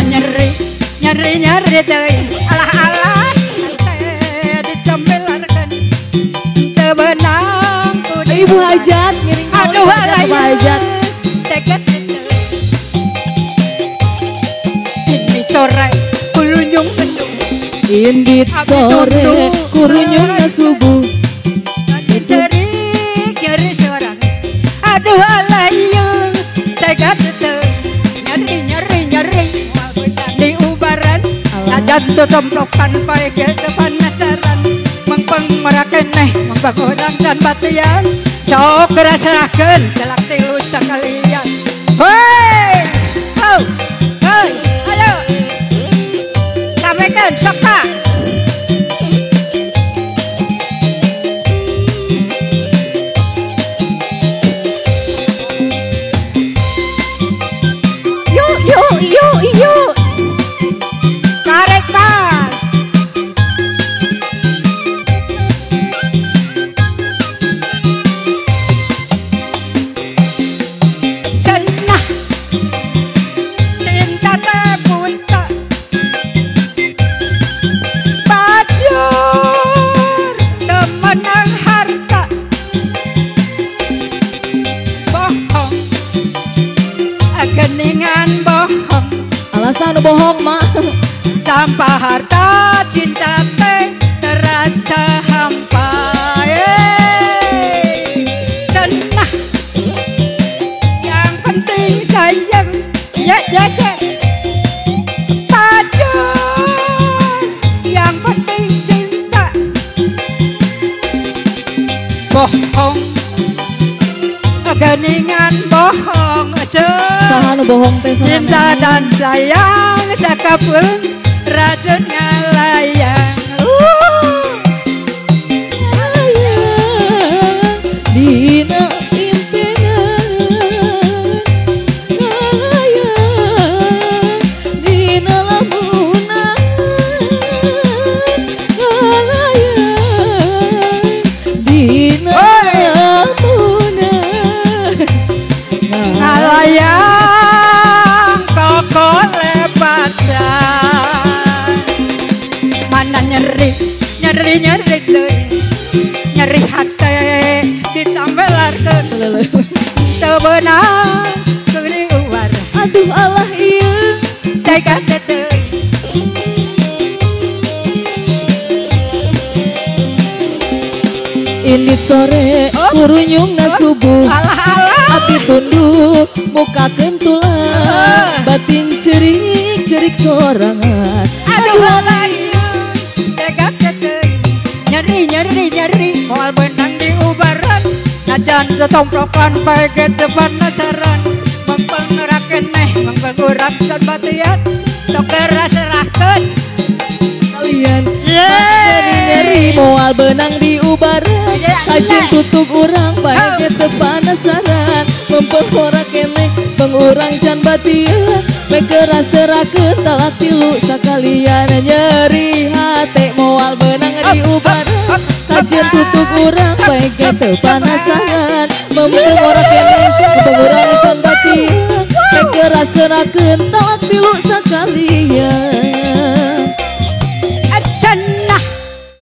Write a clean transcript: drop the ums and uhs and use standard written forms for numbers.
nyeri nyeri nyeri teh alah alah dicembelarkan tebenang Ibu hajat ngiring aduh alah hajat teket ini sore kulunyung besuk indit sore kurunyung subuh nyeri nyeri seorang aduh alah teket nyeri nyeri nyeri di ubaran ajan tutumplokan pae ke depan nasaran mengpeng merakeneh mengbagodang dan batian sok kerasrakeun celak tilu sakalian hei ho hei ayo sampaikan sok Pak yuk karekan cenah cinta terbuka bajur temenang harta bohong geningan bohong alasan bohong mak tanpa harta cinta teh terasa hampa tenang yang penting sayang ya pajur yang penting cinta bohong geningan bohong saha nu bohong teh cinta dan sayang sakapun rajut ngalayang dina impenan ngalayang dina lamunan ngalayang dina lamunan ngalayang koko lebatan mana nyeri nyeri nyeri nyeri hati ditambelarkeun tebenang kuring ubar aduh Allah iya tega teh indit sore kurunyung na subuh alah alah api tunduk muka kentulan batin cerik sorangan aduh alah tega teh nyeri nyeri nyeri moal benang di ubaran najan setomprokan bae ke depan nasaran mempeng rakeneh mempeng urang dan batian sok serahkeun kalian nyeri moal benang di ubaran ajen tutup urang bae ke depan nasaran mempeng ora keneh pengurang can batian mekera serakeun talak tilu sakalian nyeri hate moal benang di ubaran ajen tutup urang bae ke depan nasaran mempeng ora keneh pengurang can batian mekera serakeun talak tilu sakalian